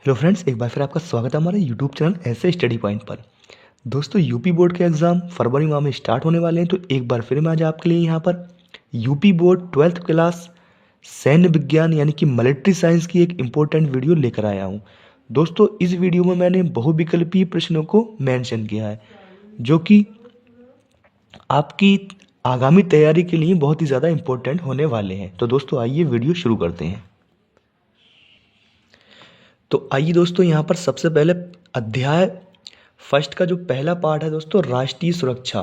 Hello friends, एक बार फिर आपका स्वागत है हमारे यूट्यूब चैनल ऐसे स्टडी पॉइंट पर। दोस्तों, यूपी बोर्ड के एग्ज़ाम फरवरी माह में स्टार्ट होने वाले हैं, तो एक बार फिर मैं आज आपके लिए यहाँ पर यूपी बोर्ड 12th क्लास सैन्य विज्ञान यानी कि मिलिट्री साइंस की एक इम्पोर्टेंट वीडियो लेकर आया हूँ। दोस्तों, इस वीडियो में मैंने बहुविकल्पीय प्रश्नों को मेंशन किया है, जो कि आपकी आगामी तैयारी के लिए बहुत ही ज़्यादा इम्पोर्टेंट होने वाले हैं। तो दोस्तों, आइए वीडियो शुरू करते हैं। तो आइए दोस्तों, यहाँ पर सबसे पहले अध्याय फर्स्ट का जो पहला पार्ट है दोस्तों, राष्ट्रीय सुरक्षा,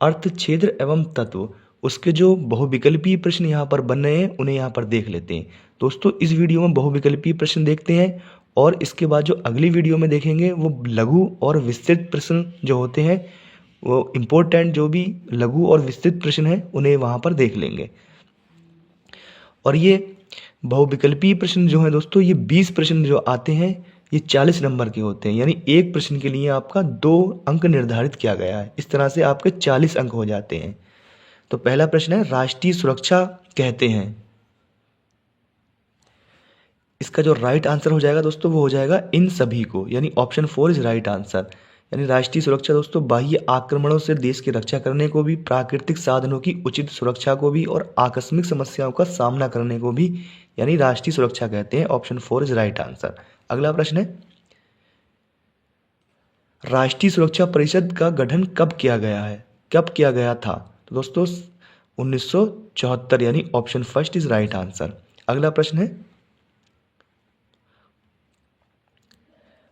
अर्थ, क्षेत्र एवं तत्व, उसके जो बहुविकल्पीय प्रश्न यहाँ पर बन रहे हैं उन्हें यहाँ पर देख लेते हैं। दोस्तों, इस वीडियो में बहुविकल्पीय प्रश्न देखते हैं और इसके बाद जो अगली वीडियो में देखेंगे वो लघु और विस्तृत प्रश्न जो होते हैं, वो इम्पोर्टेंट जो भी लघु और विस्तृत प्रश्न हैं उन्हें वहाँ पर देख लेंगे। और ये बहुविकल्पीय प्रश्न जो है दोस्तों, ये 20 प्रश्न जो आते हैं ये 40 नंबर के होते हैं, यानी एक प्रश्न के लिए आपका 2 अंक निर्धारित किया गया है। इस तरह से आपके 40 अंक हो जाते हैं। तो पहला प्रश्न है, राष्ट्रीय सुरक्षा कहते हैं। इसका जो राइट आंसर हो जाएगा दोस्तों, वो हो जाएगा इन सभी को, यानी ऑप्शन 4 इज राइट आंसर। यानी राष्ट्रीय सुरक्षा दोस्तों बाह्य आक्रमणों से देश की रक्षा करने को भी, प्राकृतिक साधनों की उचित सुरक्षा को भी और आकस्मिक समस्याओं का सामना करने को भी, यानी राष्ट्रीय सुरक्षा कहते हैं। Option 4 is right answer. अगला प्रश्न है, राष्ट्रीय सुरक्षा परिषद का गठन कब किया गया है, कब किया गया था? तो दोस्तों 1974, यानी option first is right answer. अगला प्रश्न है,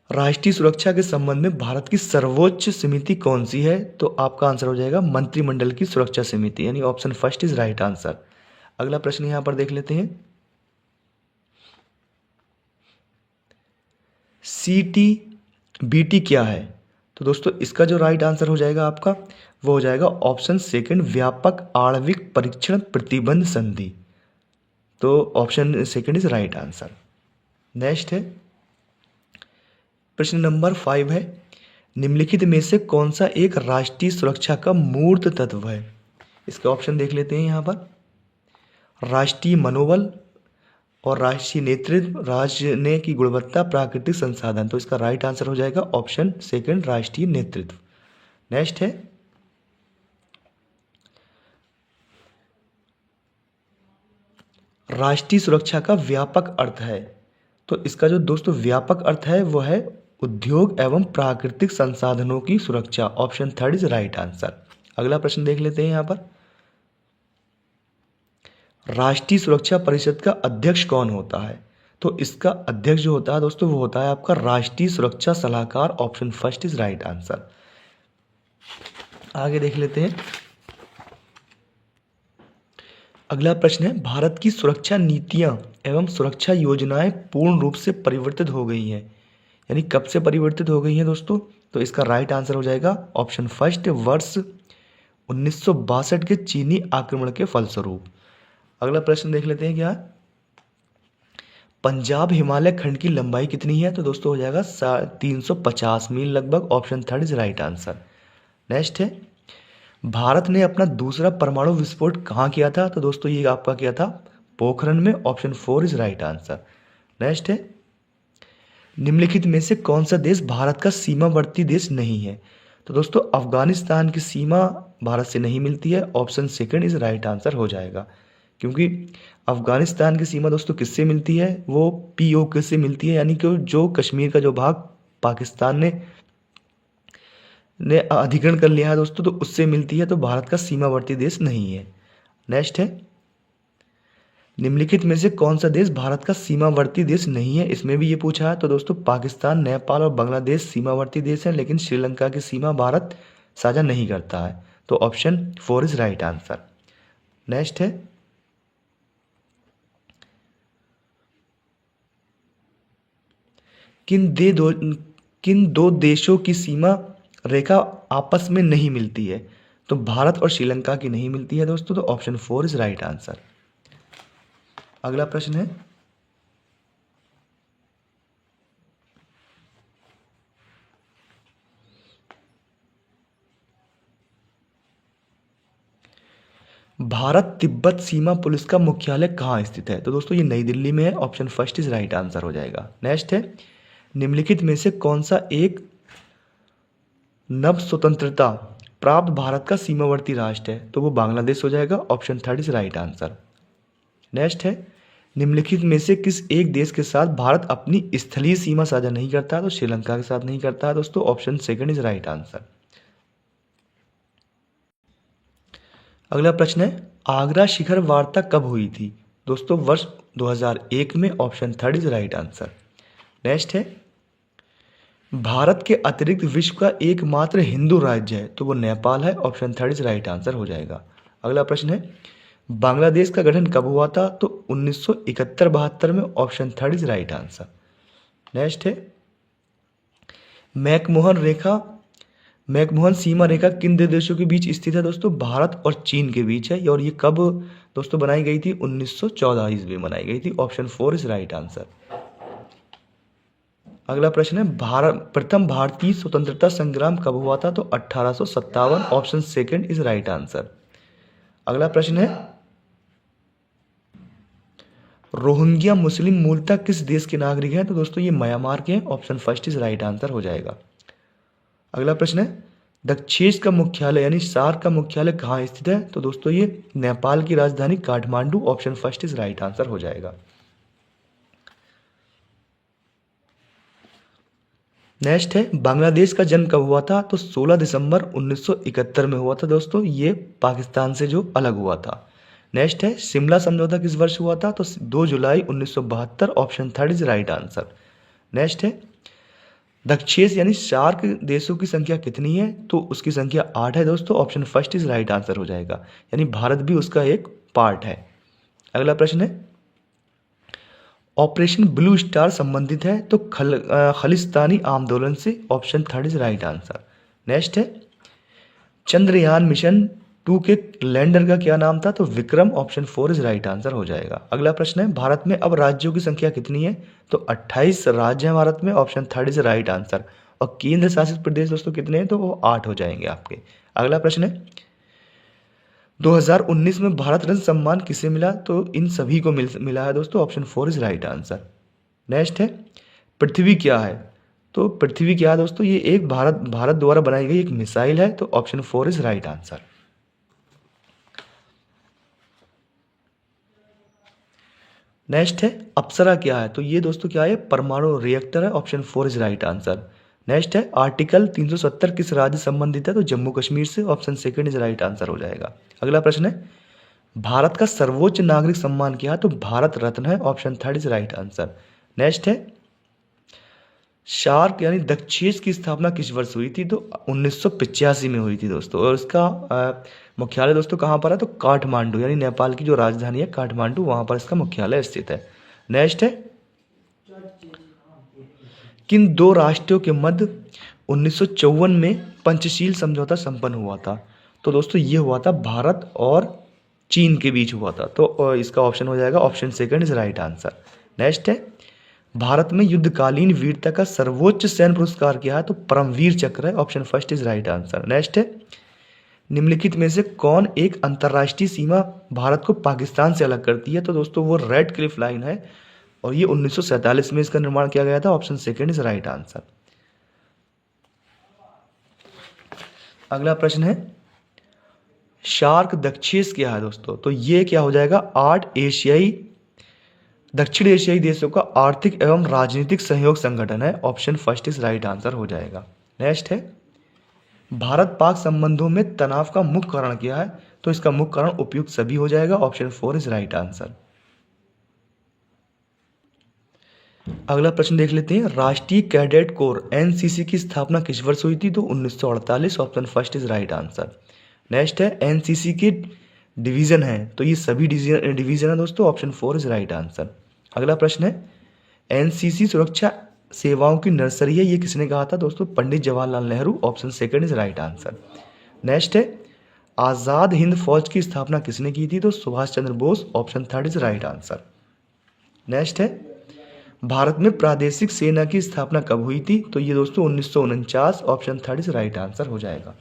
राष्ट्रीय सुरक्षा के संबंध में भारत की सर्वोच्च समिति कौन सी है? तो आपका आंसर हो जाएगा मंत्रिमंडल की सुरक्षा समिति, यानी option first is right answer. अगला प्रश्न यहां पर देख लेते हैं, CTBT क्या है? तो दोस्तों इसका जो राइट आंसर हो जाएगा आपका, वो हो जाएगा ऑप्शन सेकंड, व्यापक आणविक परीक्षण प्रतिबंध संधि। तो option second is right answer. Next है, प्रश्न नंबर 5 है, निम्नलिखित में से कौन सा एक राष्ट्रीय सुरक्षा का मूर्त तत्व है? इसके ऑप्शन देख लेते हैं यहाँ पर, राष्ट्रीय मनोबल और राष्ट्रीय नेतृत्व, राज्य की गुणवत्ता, प्राकृतिक संसाधन। तो इसका राइट आंसर हो जाएगा ऑप्शन सेकंड, राष्ट्रीय नेतृत्व। नेक्स्ट है, राष्ट्रीय सुरक्षा का व्यापक अर्थ है। तो इसका जो दोस्तों व्यापक अर्थ है वो है उद्योग एवं प्राकृतिक संसाधनों की सुरक्षा। Option third is right answer. अगला प्रश्न देख लेते हैं यहाँ पर, राष्ट्रीय सुरक्षा परिषद का अध्यक्ष कौन होता है? तो इसका अध्यक्ष जो होता है दोस्तों, वो होता है आपका राष्ट्रीय सुरक्षा सलाहकार। Option first is right answer. आगे देख लेते हैं, अगला प्रश्न है, भारत की सुरक्षा नीतियां एवं सुरक्षा योजनाएं पूर्ण रूप से परिवर्तित हो गई हैं, यानी कब से परिवर्तित हो गई हैं दोस्तों? तो इसका राइट आंसर हो जाएगा ऑप्शन फर्स्ट, वर्ष 1962 के चीनी आक्रमण के फलस्वरूप। अगला प्रश्न देख लेते हैं, क्या पंजाब हिमालय खंड की लंबाई कितनी है? तो दोस्तों हो जाएगा 350 मील लगभग। Option third is right answer. Next है, भारत ने अपना दूसरा परमाणु विस्फोट कहाँ किया था? तो दोस्तों ये आपका किया था पोखरण में। Option 4 is right answer. Next है, निम्नलिखित में से कौन सा देश भारत का सीमावर्ती देश नहीं है? तो दोस्तों अफगानिस्तान की सीमा भारत से नहीं मिलती है। Option second is right answer हो जाएगा, क्योंकि अफगानिस्तान की सीमा दोस्तों किससे मिलती है? वो POK से मिलती है, यानी कि जो कश्मीर का जो भाग पाकिस्तान ने अधिग्रहण कर लिया है दोस्तों, तो उससे मिलती है। तो भारत का सीमावर्ती देश नहीं है। नेक्स्ट है, निम्नलिखित में से कौन सा देश भारत का सीमावर्ती देश नहीं है? इसमें भी ये पूछा है। तो दोस्तों पाकिस्तान, नेपाल और बांग्लादेश सीमावर्ती देश हैं, लेकिन श्रीलंका की सीमा भारत साझा नहीं करता है। तो option 4 is right answer. Next है, किन दो देशों की सीमा रेखा आपस में नहीं मिलती है? तो भारत और श्रीलंका की नहीं मिलती है दोस्तों। तो ऑप्शन 4 इज राइट आंसर। अगला प्रश्न है, भारत तिब्बत सीमा पुलिस का मुख्यालय कहाँ स्थित है? तो दोस्तों ये नई दिल्ली में है। Option first is right answer हो जाएगा। नेक्स्ट है, निम्नलिखित में से कौन सा एक नव स्वतंत्रता प्राप्त भारत का सीमावर्ती राष्ट्र है? तो वो बांग्लादेश हो जाएगा। Option third is right answer. Next है, निम्नलिखित में से किस एक देश के साथ भारत अपनी स्थलीय सीमा साझा नहीं करता? तो श्रीलंका के साथ नहीं करता है दोस्तों। Option second is right answer. अगला प्रश्न है, आगरा शिखर वार्ता कब हुई थी? दोस्तों वर्ष 2001 में। Option third is right answer. Next है, भारत के अतिरिक्त विश्व का एकमात्र हिंदू राज्य है? तो वो नेपाल है। Option third is right answer हो जाएगा। अगला प्रश्न है, बांग्लादेश का गठन कब हुआ था? तो 1971-72 में। Option third is right answer. Next है, मैकमोहन सीमा रेखा किन दो देशों के बीच स्थित है? दोस्तों भारत और चीन के बीच है। और ये कब दोस्तों बनाई गई थी? 1914 ईस्वी में बनाई गई थी। Option four is right answer. अगला प्रश्न है, प्रथम भारतीय स्वतंत्रता संग्राम कब हुआ था? तो 1857। Option second is right answer. अगला प्रश्न है, रोहिंग्या मुस्लिम मूलतः किस देश के नागरिक हैं? तो दोस्तों ये म्यांमार के हैं। Option first is right answer हो जाएगा। अगला प्रश्न है, दक्षेस का मुख्यालय यानी सार्क का मुख्यालय कहाँ स्थित है? तो दोस्तों ये नेपाल की राजधानी Kathmandu. Option first is right answer हो जाएगा। नेक्स्ट है, बांग्लादेश का जन्म कब हुआ था? तो 16 दिसंबर 1971 में हुआ था दोस्तों। ये पाकिस्तान से जो अलग हुआ था। नेक्स्ट है, शिमला समझौता किस वर्ष हुआ था? तो 2 जुलाई 1972। Option third is right answer. Next है, दक्षेस यानी सार्क देशों की संख्या कितनी है? तो उसकी संख्या 8 है दोस्तों। Option first is right answer हो जाएगा, यानी भारत भी उसका एक पार्ट है। अगला प्रश्न है, ऑपरेशन ब्लू स्टार संबंधित है तो खलिस्तानी आंदोलन से। Option third is right answer. Next है, चंद्रयान मिशन 2 के लैंडर का क्या नाम था? तो Vikram. Option four is right answer हो जाएगा। अगला प्रश्न है, भारत में अब राज्यों की संख्या कितनी है? तो 28 राज्य हैं भारत में। Option third is right answer. और केंद्र शासित प्रदेश दोस्तों कितने हैं? तो वो 8 हो जाएंगे आपके। अगला प्रश्न है, 2019 में भारत रत्न सम्मान किसे मिला? तो इन सभी को मिला है दोस्तों। Option four is right answer. Next है, पृथ्वी क्या है? तो पृथ्वी क्या है दोस्तों? ये एक भारत द्वारा बनाई गई एक मिसाइल है। तो option four is right answer. Next है, अप्सरा क्या है? तो ये दोस्तों क्या है? परमाणु रिएक्टर है। Option four is right answer. Next है, आर्टिकल 370 किस राज्य से संबंधित है? तो जम्मू कश्मीर से। Option second is right answer हो जाएगा। अगला प्रश्न है, भारत का सर्वोच्च नागरिक सम्मान क्या है? तो भारत रत्न है। Option third is right answer. Next है, शार्क यानी दक्षेस की स्थापना किस वर्ष हुई थी? तो 1985 में हुई थी दोस्तों। और इसका मुख्यालय दोस्तों कहाँ पर है? तो काठमांडू, यानी नेपाल की जो राजधानी है काठमांडू, वहाँ पर इसका मुख्यालय स्थित है। नेक्स्ट है, किन दो राष्ट्रों के मध्य 1954 में पंचशील समझौता संपन्न हुआ था? तो दोस्तों ये हुआ था भारत और चीन के बीच हुआ था। तो इसका ऑप्शन हो जाएगा option second is right answer. Next है, भारत में युद्धकालीन वीरता का सर्वोच्च सैन्य पुरस्कार क्या है? तो परमवीर चक्र है। Option first is right answer. Next है, निम्नलिखित में से कौन एक अंतर्राष्ट्रीय सीमा भारत को पाकिस्तान से अलग करती है? तो दोस्तों वो रेड क्लिफ लाइन है। और ये 1947 में इसका निर्माण किया गया था। Option second is right answer. अगला प्रश्न है, शार्क दक्षेस क्या है दोस्तों? तो ये क्या हो जाएगा? 8 दक्षिण एशियाई देशों का आर्थिक एवं राजनीतिक सहयोग संगठन है। Option first is right answer हो जाएगा। नेक्स्ट है, भारत पाक संबंधों में तनाव का मुख्य कारण क्या है? तो इसका मुख्य कारण उपयुक्त सभी हो जाएगा। Option four is right answer. अगला प्रश्न देख लेते हैं, राष्ट्रीय कैडेट कोर एनसीसी की स्थापना किस वर्ष हुई थी? तो 1948। Option first is right answer. Next है, एनसीसी के डिवीजन है तो ये सभी डिवीजन है दोस्तों। Option four is right answer. अगला प्रश्न है, एनसीसी सुरक्षा सेवाओं की नर्सरी है, ये किसने कहा था? दोस्तों Pandit Jawaharlal Nehru. Option second is right answer. Next है, आज़ाद हिंद फौज की स्थापना किसने की थी? तो Subhash Chandra Bose. Option third is right answer. Next है, भारत में प्रादेशिक सेना की स्थापना कब हुई थी? तो ये दोस्तों 1949। Option third is right answer हो जाएगा।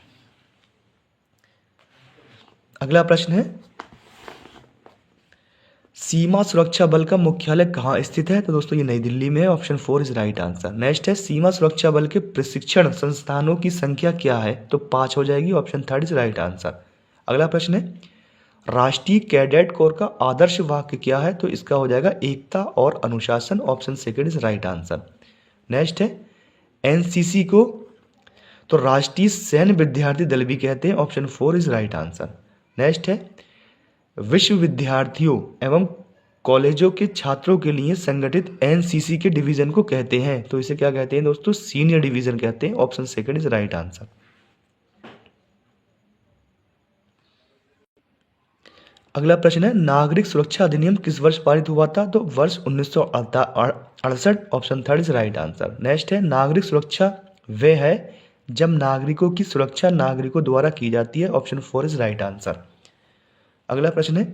अगला प्रश्न है, सीमा सुरक्षा बल का मुख्यालय कहाँ स्थित है? तो दोस्तों ये नई दिल्ली में है। Option 4 is right answer. Next है, सीमा सुरक्षा बल के प्रशिक्षण संस्थानों की संख्या क्या है? तो 5 हो जाएगी। Option 3 is right answer. अगला प्रश्न है, राष्ट्रीय कैडेट कोर का आदर्श वाक्य क्या है? तो इसका हो जाएगा एकता और अनुशासन। Option 2 is right answer. Next है, एनसीसी को तो राष्ट्रीय सैन्य विद्यार्थी दल भी कहते हैं। Option 4 is right answer. Next है, विश्व विद्यार्थियों एवं कॉलेजों के छात्रों के लिए संगठित एनसीसी के डिवीजन को कहते हैं। तो इसे क्या कहते हैं दोस्तों? सीनियर डिवीजन कहते हैं। Option 2 is right answer. अगला प्रश्न है, नागरिक सुरक्षा अधिनियम किस वर्ष पारित हुआ था? तो वर्ष 1968। Option 3 is right answer. Next है, नागरिक सुरक्षा वह है जब नागरिकों की सुरक्षा नागरिकों द्वारा की जाती है। Option 4 is right answer. अगला प्रश्न है,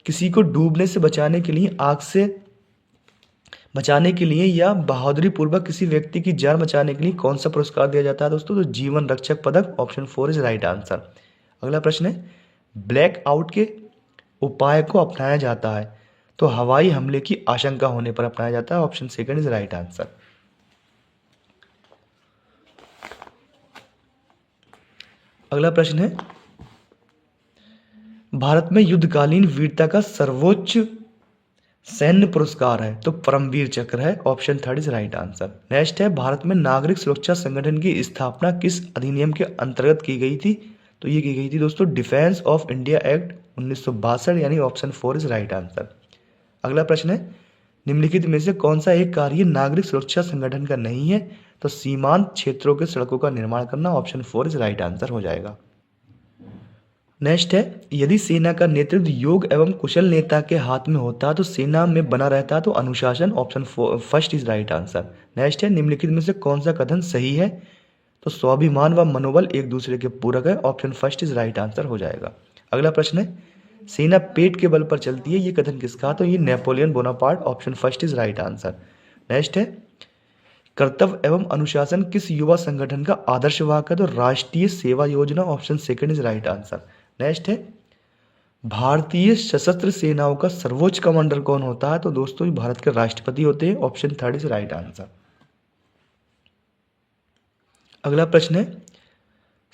किसी को डूबने से बचाने के लिए, आग से बचाने के लिए या बहादुरी पूर्वक किसी व्यक्ति की जान बचाने के लिए कौन सा पुरस्कार दिया जाता है दोस्तों? तो जीवन रक्षक पदक। Option 4 is right answer. अगला प्रश्न है, ब्लैक आउट के उपाय को अपनाया जाता है तो हवाई हमले की आशंका होने पर अपनाया जाता है। Option 2 is right answer. अगला प्रश्न है, भारत में युद्धकालीन वीरता का सर्वोच्च सैन्य पुरस्कार है तो परमवीर चक्र है। Option 3 is right answer. Next है, भारत में नागरिक सुरक्षा संगठन की स्थापना किस अधिनियम के अंतर्गत की गई थी? तो ये की गई थी दोस्तों डिफेंस ऑफ इंडिया एक्ट 1962, यानी ऑप्शन 4 इज राइट आंसर। अगला प्रश्न है, निम्नलिखित में से कौन सा एक कार्य नागरिक सुरक्षा संगठन का नहीं है? तो सीमांत क्षेत्रों के सड़कों का निर्माण करना। ऑप्शन 4 इज राइट आंसर हो जाएगा। नेक्स्ट है, यदि सेना का नेतृत्व योग्य एवं कुशल नेता के हाथ में होता तो सेना में बना रहता तो अनुशासन। Option 1 is right answer. Next है, निम्नलिखित में से कौन सा कथन सही है? तो स्वाभिमान व मनोबल एक दूसरे के पूरक है। ऑप्शन 1 इज राइट आंसर हो जाएगा। अगला प्रश्न है, सेना पेट के बल पर चलती है, ये कथन किसका? तो ये Napoleon Bonaparte. Option 1 is right answer. Next है, कर्तव्य एवं अनुशासन किस युवा संगठन का आदर्श वाक्य है? तो राष्ट्रीय सेवा योजना। Option 2 is right answer. Next है, भारतीय सशस्त्र सेनाओं का सर्वोच्च कमांडर कौन होता है? तो दोस्तों ये भारत के राष्ट्रपति होते हैं। Option 3 is right answer. अगला प्रश्न है,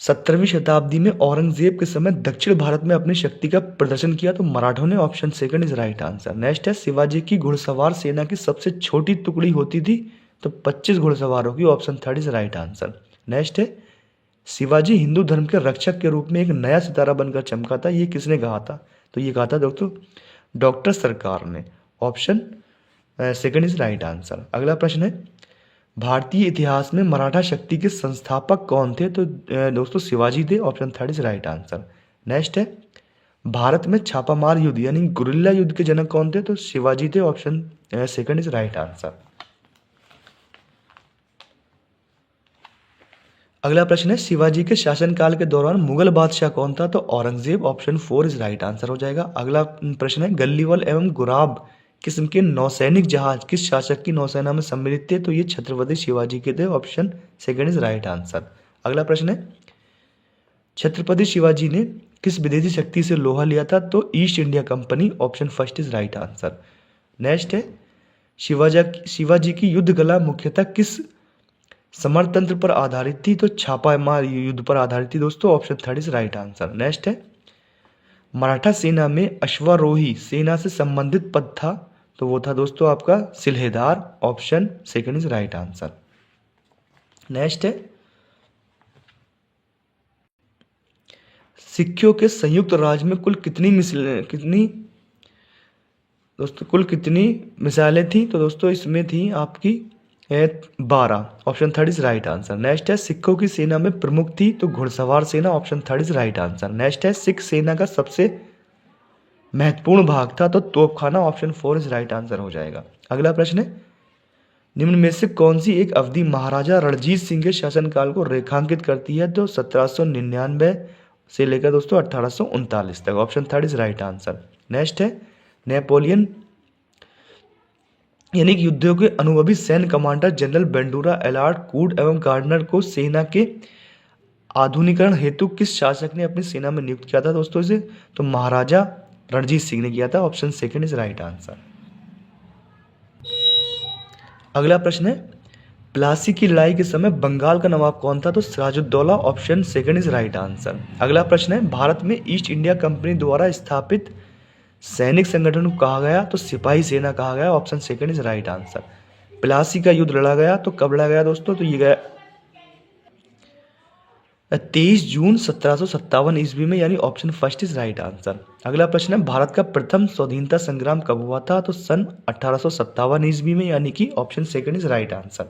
17वीं शताब्दी में औरंगजेब के समय दक्षिण भारत में अपनी शक्ति का प्रदर्शन किया तो मराठों ने। Option 2 is right answer. Next है, शिवाजी की घुड़सवार सेना की सबसे छोटी टुकड़ी होती थी तो 25 घुड़सवारों की। Option 3 is right answer. Next है, शिवाजी हिंदू धर्म के रक्षक के रूप में एक नया सितारा बनकर चमका था, ये किसने कहा था? तो ये कहा था दोस्तों डॉक्टर सरकार ने। Option 2 is right answer. अगला प्रश्न है, भारतीय इतिहास में मराठा शक्ति के संस्थापक कौन थे? तो दोस्तों शिवाजी थे। Option 3 is right answer. Next है, भारत में छापामार युद्ध यानी गुरिल्ला युद्ध के जनक कौन थे? तो शिवाजी थे। Option 2 is right answer. अगला प्रश्न है, शिवाजी के शासनकाल के दौरान मुगल बादशाह कौन था? तो Aurangzeb. Option 4 is right answer हो जाएगा। अगला प्रश्न है, गल्लीवल एवं गुराब किस्म के नौसैनिक जहाज किस शासक की नौसेना में सम्मिलित थे? तो ये छत्रपति शिवाजी के थे। Option 2 is right answer. अगला प्रश्न है, छत्रपति शिवाजी ने किस विदेशी शक्ति से लोहा लिया था? तो east India company. Option 1 is right answer. Next है, शिवाजी की युद्ध कला मुख्यतः किस समरतंत्र पर आधारित थी? तो छापामार युद्ध पर आधारित थी दोस्तों। Option 3 is right answer. Next है, मराठा सेना में अश्वारोही सेना से संबंधित पद था तो वो था दोस्तों आपका सिल्हेदार। Option 2 is right answer. Next है, सिखों के संयुक्त राज्य में कुल कितनी मिसाइलें थी? तो दोस्तों इसमें थी आपकी 12। Option 3 is right answer. Next है, सिखों की सेना में प्रमुख थी तो घुड़सवार सेना। Option 3 is right answer. Next है, सिख सेना का सबसे महत्वपूर्ण भाग था तो तोपखाना। ऑप्शन 4 इज राइट आंसर हो जाएगा। अगला प्रश्न है, निम्न में से कौन सी एक अवधि महाराजा रणजीत सिंह के शासनकाल को रेखांकित करती है? तो 1799 से लेकर दोस्तों 1839 तक। Option 3 is right answer. Next है, नेपोलियन यानी कि युद्धों के अनुभवी सैन्य कमांडर जनरल बेंडूरा, एलार्ड, कूड एवं गार्डनर को सेना के आधुनिकरण हेतु किस शासक ने अपनी सेना में नियुक्त किया था दोस्तों इसे? तो महाराजा रणजीत सिंह ने किया था। Option second is right answer. अगला प्रश्न है, प्लासी की लड़ाई के समय बंगाल का नवाब कौन था? तो Sirajuddaula. Option second is right answer. अगला प्रश्न है, भारत में ईस्ट इंडिया कंपनी द्वारा स्थापित सैनिक संगठन को कहा गया? तो सिपाही सेना कहा गया। Option second is right answer. Plassey का युद्ध लड़ा गया तो कब लड़ा गया दोस्तों? तो ये गया 23 जून 1757 ईस्वी में, यानी option first is right answer. अगला प्रश्न है, भारत का प्रथम स्वाधीनता संग्राम कब हुआ था? तो सन 1857 ईस्वी में, यानी कि option second is right answer.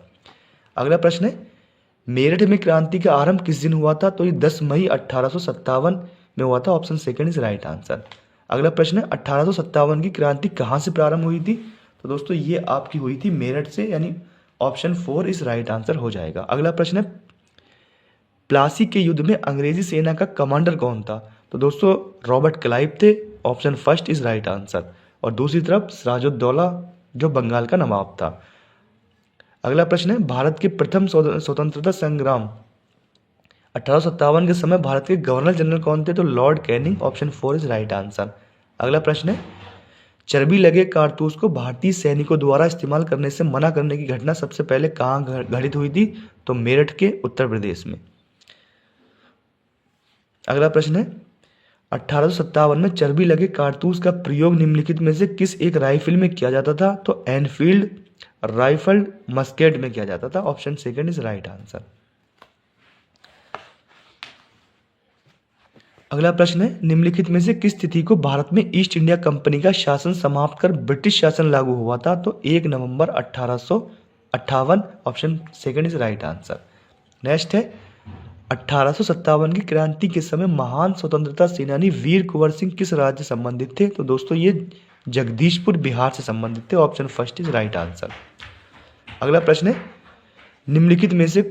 अगला प्रश्न है, मेरठ में क्रांति का आरंभ किस दिन हुआ था? तो ये 10 मई 1857 में हुआ था। Option second is right answer. अगला प्रश्न है, 1857 की क्रांति कहाँ से प्रारंभ हुई थी? तो दोस्तों ये आपकी हुई थी मेरठ से, यानी ऑप्शन 4 इज राइट आंसर हो जाएगा। अगला प्रश्न है, प्लासी के युद्ध में अंग्रेजी सेना का कमांडर कौन था? तो दोस्तों रॉबर्ट क्लाइव थे। Option first is right answer. और दूसरी तरफ सिराजुद्दौला जो बंगाल का नवाब था। अगला प्रश्न है, भारत के प्रथम स्वतंत्रता संग्राम 1857 के समय भारत के गवर्नर जनरल कौन थे? तो Lord Canning. Option 4 is right answer. अगला प्रश्न है, चर्बी लगे कारतूस को भारतीय सैनिकों द्वारा इस्तेमाल करने से मना करने की घटना सबसे पहले कहाँ घटित हुई थी? तो मेरठ के उत्तर प्रदेश में। अगला प्रश्न है, 1857 में चर्बी लगे कारतूस का प्रयोग निम्नलिखित में से किस एक राइफल में किया जाता था? तो एनफील्ड राइफल मस्केट में किया जाता था। Option second is right answer. अगला प्रश्न है, निम्नलिखित में से किस तिथि को भारत में ईस्ट इंडिया कंपनी का शासन समाप्त कर ब्रिटिश शासन लागू हुआ था? तो 1 नवंबर 1858। Option second is right answer. Next है, 1857 की क्रांति के समय महान स्वतंत्रता सेनानी वीर कुंवर सिंह किस राज्य से संबंधित थे? तो दोस्तों ये जगदीशपुर बिहार से संबंधित थे। Option first is right answer. अगला प्रश्न है, निम्नलिखित में से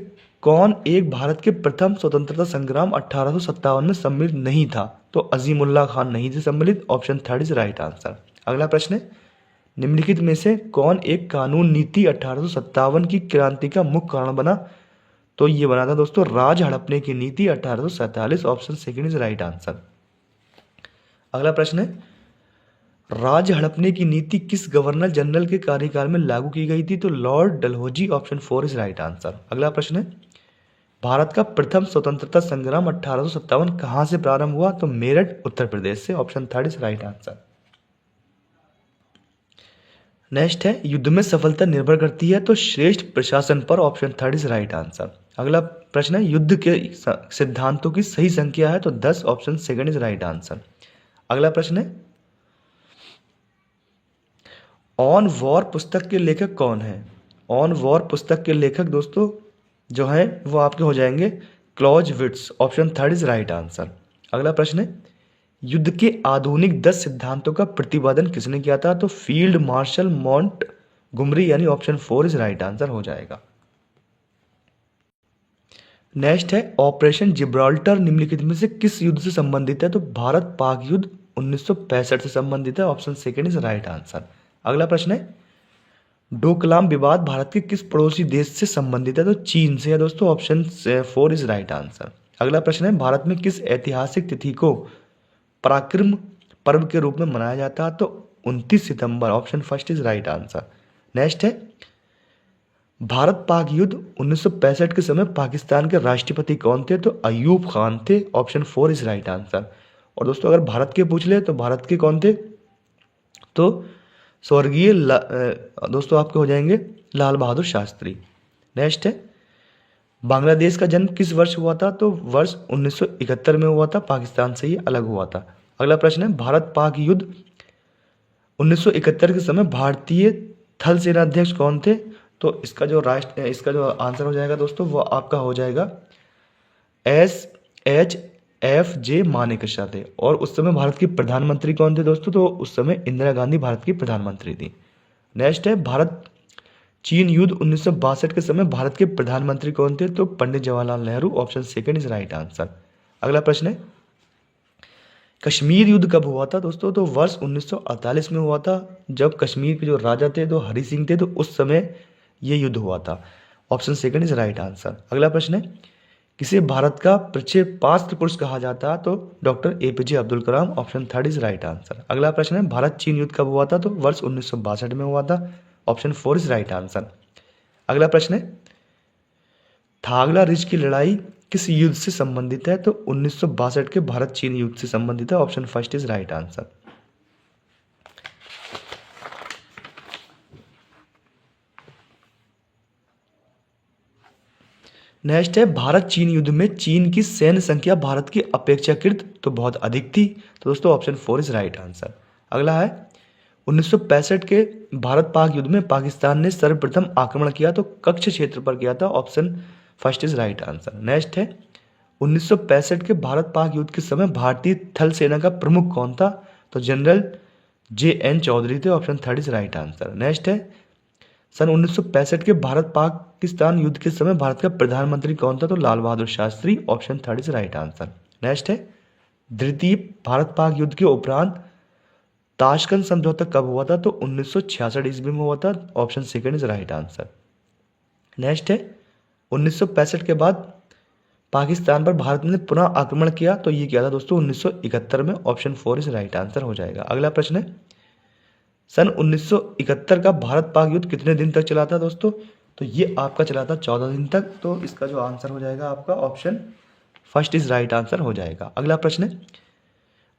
कौन एक भारत के प्रथम स्वतंत्रता संग्राम 1857 में सम्मिलित नहीं था? तो अजीमुल्ला खान नहीं थे सम्मिलित। Option third is right answer. अगला प्रश्न है, निम्नलिखित में से कौन एक कानून नीति 1857 की क्रांति का मुख्य कारण बना? तो ये बना था दोस्तों राज हड़पने की नीति 1847। Option second is right answer. अगला प्रश्न है, राज हड़पने की नीति किस गवर्नर जनरल के कार्यकाल में लागू की गई थी? तो Lord Dalhousie. Option 4 is right answer. अगला प्रश्न है, भारत का प्रथम स्वतंत्रता संग्राम 1857 कहां से प्रारंभ हुआ? तो मेरठ उत्तर प्रदेश से। Option third is right answer. Next है, युद्ध में सफलता निर्भर करती है तो श्रेष्ठ प्रशासन पर। Option third is right answer. अगला प्रश्न है, युद्ध के सिद्धांतों की सही संख्या है? तो 10। Option second is right answer. अगला प्रश्न है, ऑन वॉर पुस्तक के लेखक कौन है? ऑन वॉर पुस्तक के लेखक दोस्तों जो है वो आपके हो जाएंगे Clausewitz. Option third is right answer. अगला प्रश्न है, युद्ध के आधुनिक 10 सिद्धांतों का प्रतिपादन किसने किया था? तो फील्ड मार्शल मोंटगोमरी, यानी ऑप्शन 4 इज राइट आंसर हो जाएगा। नेक्स्ट है, ऑपरेशन जिब्राल्टर निम्नलिखित में से किस युद्ध से संबंधित है? तो भारत पाक युद्ध 1965 से संबंधित है। Option second is right answer. अगला प्रश्न है, डोकलाम विवाद भारत के किस पड़ोसी देश से संबंधित है? तो चीन से है दोस्तों। Option 4 is right answer. अगला प्रश्न है, भारत में किस ऐतिहासिक तिथि को पराक्रम पर्व के रूप में मनाया जाता है? तो 29 सितंबर। Option first is right answer. Next है, भारत पाक युद्ध 1965 के समय पाकिस्तान के राष्ट्रपति कौन थे? तो अयूब खान थे। Option 4 is right answer. और दोस्तों अगर भारत के पूछ ले तो भारत के कौन थे? तो स्वर्गीय दोस्तों आपके हो जाएंगे लाल बहादुर शास्त्री। नेक्स्ट है, बांग्लादेश का जन्म किस वर्ष हुआ था? तो वर्ष 1971 में हुआ था। पाकिस्तान से ये अलग हुआ था। अगला प्रश्न है, भारत पाक युद्ध 1971 के समय भारतीय थल सेनाध्यक्ष कौन थे? तो इसका जो आंसर हो जाएगा दोस्तों वो आपका हो जाएगा SHFJ मानेकशॉ थे। और उस समय भारत की प्रधानमंत्री कौन थे दोस्तों? तो उस समय इंदिरा गांधी भारत की प्रधानमंत्री थी। नेक्स्ट है, भारत चीन युद्ध 1962 के समय भारत के प्रधानमंत्री कौन थे? तो Pandit Jawaharlal Nehru. Option second is right answer. अगला प्रश्न है, कश्मीर युद्ध कब हुआ था दोस्तों? तो वर्ष 1948 में हुआ था, जब कश्मीर के जो राजा थे तो हरि सिंह थे, तो उस समय ये युद्ध हुआ था। Option second is right answer. अगला प्रश्न है, किसे भारत का प्रक्षेपास्त्र पुरुष कहा जाता है? तो doctor APJ Abdul Kalam. Option third is right answer. अगला प्रश्न है, भारत चीन युद्ध कब हुआ था? तो वर्ष 1962 में हुआ था। Option four is right answer. अगला प्रश्न है, थागला रिज की लड़ाई किस युद्ध से संबंधित है? तो 1962 के भारत चीन युद्ध से संबंधित है। Option first is right answer. Next है, भारत चीन युद्ध में चीन की सैन्य संख्या भारत की अपेक्षाकृत तो बहुत अधिक थी। तो दोस्तों option four is right answer. अगला है, 1965 के भारत पाक युद्ध में पाकिस्तान ने सर्वप्रथम आक्रमण किया तो कच्छ क्षेत्र पर किया था। Option first is right answer. Next है, 1965 के भारत पाक युद्ध के समय भारतीय थल सेना का प्रमुख कौन था? तो जनरल JN चौधरी थे। Option third is right answer. Next है, सन 1965 के भारत पाकिस्तान युद्ध के समय भारत का प्रधानमंत्री कौन था? तो Lal Bahadur Shastri. Option third is right answer. Next है, द्वितीय भारत पाक युद्ध के उपरांत ताशकंद समझौता कब हुआ था? तो 1966 ईस्वी में हुआ था। Option second is right answer. Next है, 1965 के बाद पाकिस्तान पर भारत ने पुनः आक्रमण किया तो ये किया था दोस्तों 1971 में। Option four is right answer हो जाएगा। अगला प्रश्न है, सन 1971 का भारत पाक युद्ध कितने दिन तक चला था दोस्तों? तो ये आपका चला था 14 दिन तक। तो इसका जो आंसर हो जाएगा आपका option first is right answer हो जाएगा। अगला प्रश्न है,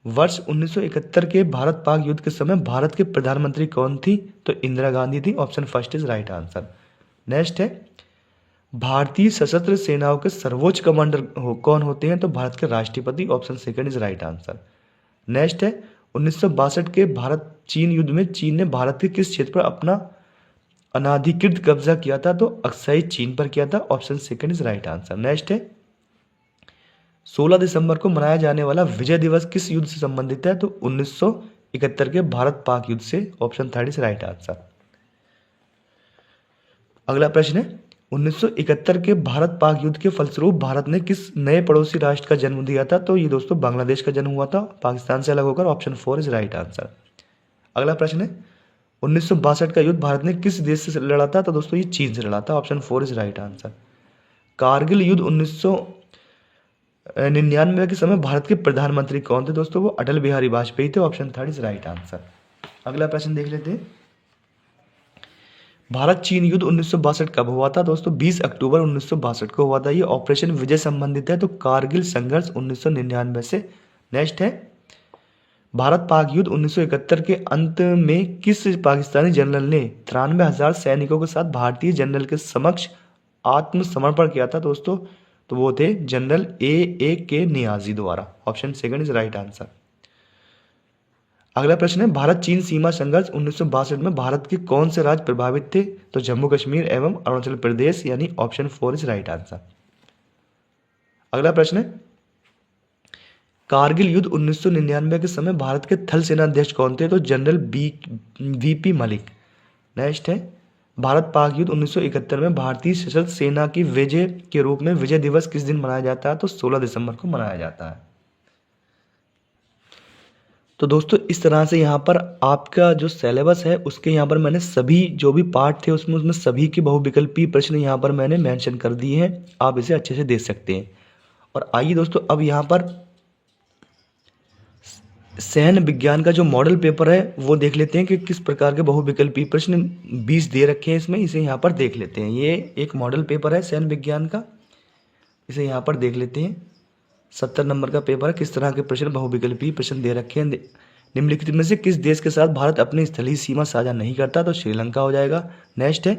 वर्ष 1971 के भारत पाक युद्ध के समय भारत के प्रधानमंत्री कौन थी? तो इंदिरा गांधी थी। Option first is right answer. Next है, भारतीय सशस्त्र सेनाओं के सर्वोच्च कमांडर कौन होते हैं? तो भारत के राष्ट्रपति। Option second is right answer. Next है, 1962 के भारत चीन युद्ध में चीन ने भारत के किस क्षेत्र पर अपना अनाधिकृत कब्जा किया था? तो अक्साई चीन पर किया था। Option second is right answer. Next है, 16 दिसंबर को मनाया जाने वाला विजय दिवस किस युद्ध से संबंधित है? तो 1971 के भारत पाक युद्ध से। Option third is right answer. अगला प्रश्न है, 1971 के भारत पाक युद्ध के फलस्वरूप भारत ने किस नए पड़ोसी राष्ट्र का जन्म दिया था? तो ये दोस्तों बांग्लादेश का जन्म हुआ था पाकिस्तान से अलग होकर। Option four is right answer. अगला प्रश्न है, 1962 का युद्ध भारत ने किस देश से लड़ा था? तो दोस्तों ये चीन से लड़ा था। Option four is right answer. Kargil युद्ध 1999 के समय भारत के प्रधानमंत्री कौन थे? दोस्तों वो अटल बिहारी वाजपेयी थे। Option third is right answer. अगला प्रश्न देख लेते हैं, भारत चीन युद्ध 1962 कब हुआ था? दोस्तों 20 अक्टूबर 1962 को हुआ था। ये ऑपरेशन विजय संबंधित है। तो कारगिल संघर्ष 1999 से। नेक्स्ट है, भारत पाक युद्ध 1971 के अंत में किस पाकिस्तानी जनरल ने 93,000 सैनिकों के साथ भारतीय जनरल के समक्ष आत्मसमर्पण किया था दोस्तों? तो वो थे जनरल A.A.K. नियाजी द्वारा। Option second is right answer. अगला प्रश्न है, भारत चीन सीमा संघर्ष 1962 में भारत के कौन से राज्य प्रभावित थे? तो जम्मू कश्मीर एवं अरुणाचल प्रदेश, यानी option four is right answer. अगला प्रश्न है, कारगिल युद्ध 1999 के समय भारत के थल सेना अध्यक्ष कौन थे? तो जनरल VP मलिक। नेक्स्ट है, भारत पाक युद्ध 1971 में भारतीय सशस्त्र सेना की विजय के रूप में विजय दिवस किस दिन मनाया जाता है? तो 16 दिसंबर को मनाया जाता है। तो दोस्तों इस तरह से यहाँ पर आपका जो सिलेबस है उसके यहाँ पर मैंने सभी जो भी पार्ट थे उसमें सभी के बहुविकल्पीय प्रश्न यहाँ पर मैंने मेंशन कर दिए हैं। आप इसे अच्छे से देख सकते हैं। और आइए दोस्तों अब यहाँ पर सैन्य विज्ञान का जो मॉडल पेपर है वो देख लेते हैं कि किस प्रकार के बहुविकल्पीय प्रश्न 20 दे रखे हैं इसमें। इसे यहाँ पर देख लेते हैं। ये एक मॉडल पेपर है सैन्य विज्ञान का, इसे यहाँ पर देख लेते हैं। 70 नंबर का पेपर है। किस तरह के प्रश्न बहुविकल्पीय प्रश्न दे रखे हैं। निम्नलिखित में से किस देश के साथ भारत अपनी स्थलीय सीमा साझा नहीं करता? तो श्रीलंका हो जाएगा। नेक्स्ट है,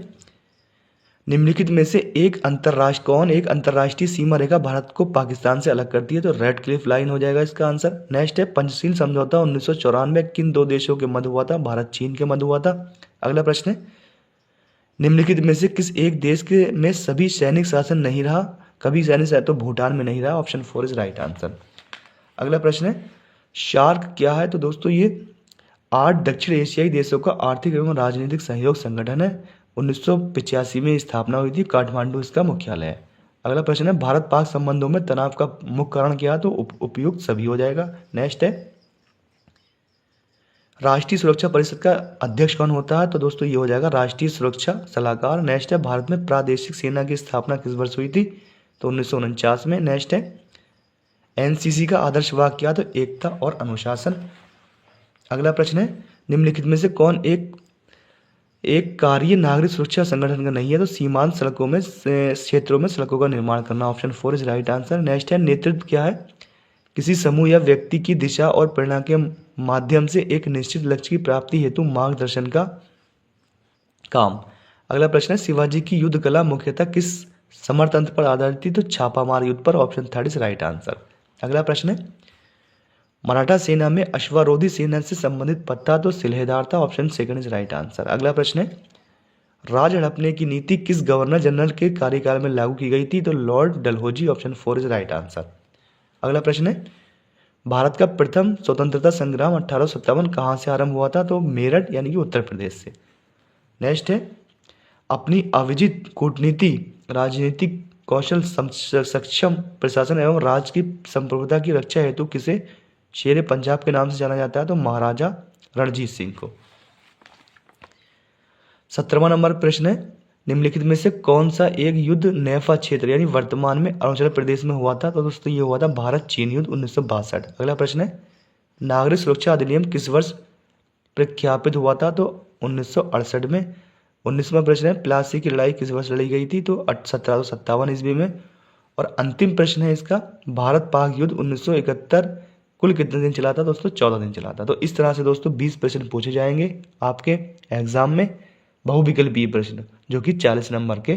निम्नलिखित में से एक अंतर्राष्ट्रीय सीमा रेखा भारत को पाकिस्तान से अलग करती है? तो रेड क्लिफ लाइन हो जाएगा इसका आंसर। नेक्स्ट है, पंचशील समझौता 1994 किन दो देशों के मध्य हुआ था? भारत चीन के मध्य हुआ था। अगला प्रश्न है, निम्नलिखित में से किस एक देश के में सभी सैनिक शासन नहीं रहा? कभी सैनिक शासन तो भूटान में नहीं रहा। Option four is right answer. अगला प्रश्न है, शार्क क्या है? तो दोस्तों ये 8 दक्षिण एशियाई देशों का आर्थिक एवं राजनीतिक सहयोग संगठन है। 1985 में स्थापना हुई थी। काठमांडू इसका मुख्यालय है। अगला प्रश्न है, भारत पाक संबंधों में तनाव का मुख्य कारण क्या है? तो उपयुक्त सभी हो जाएगा। नेक्स्ट है, राष्ट्रीय सुरक्षा परिषद का अध्यक्ष कौन होता है? तो दोस्तों ये हो जाएगा राष्ट्रीय सुरक्षा सलाहकार। नेक्स्ट है, भारत में प्रादेशिक सेना की स्थापना किस वर्ष हुई थी? तो 1949 में। नेक्स्ट है एनसीसी का आदर्श वाक्य क्या, तो एकता और अनुशासन। अगला प्रश्न है निम्नलिखित में से कौन एक कार्य नागरिक सुरक्षा संगठन का नहीं है, तो सीमांत सड़कों में क्षेत्रों में सड़कों का निर्माण करना। Option 4 is right answer. Next है नेतृत्व क्या है, किसी समूह या व्यक्ति की दिशा और प्रेरणा के माध्यम से एक निश्चित लक्ष्य की प्राप्ति हेतु मार्गदर्शन का काम। अगला प्रश्न है शिवाजी की युद्ध कला मुख्यतः किस समरतंत्र पर आधारित थी, तो छापामार युद्ध पर। Option 3 is right answer. अगला प्रश्न है मराठा सेना में अश्वारोधी सेना से संबंधित पद था, तो सिलहेदार था। Option 2 is right answer. अगला प्रश्न है राज हड़पने की नीति किस गवर्नर जनरल के कार्यकाल में लागू की गई थी, तो Lord Dalhousie. Option 4 is right answer. अगला प्रश्न है भारत का प्रथम स्वतंत्रता संग्राम 1857 कहाँ से आरंभ हुआ था, तो मेरठ यानी कि उत्तर प्रदेश से। नेक्स्ट है अपनी अविजित कूटनीति, राजनीतिक कौशल, सक्षम प्रशासन एवं राज्य की संप्रभुता की रक्षा हेतु किसे शेर पंजाब के नाम से जाना जाता है, तो महाराजा रणजीत सिंह को। 17वां नंबर प्रश्न है निम्नलिखित में से कौन सा एक युद्ध नेफा क्षेत्र यानी वर्तमान में अरुणाचल प्रदेश में हुआ था, तो दोस्तों ये हुआ था भारत चीन युद्ध 1962। अगला प्रश्न है नागरिक सुरक्षा अधिनियम किस वर्ष प्रख्यापित हुआ था, तो 1968 में। 19वां प्रश्न है प्लासी की लड़ाई किस वर्ष लड़ी गई थी, तो 1757 ईस्वी में। और अंतिम प्रश्न है इसका भारत पाक युद्ध 1971 कुल कितने दिन चला था, दोस्तों 14 दिन चला था। तो इस तरह से दोस्तों 20 प्रश्न पूछे जाएंगे आपके एग्जाम में, बहुविकल्पीय प्रश्न जो कि 40 नंबर के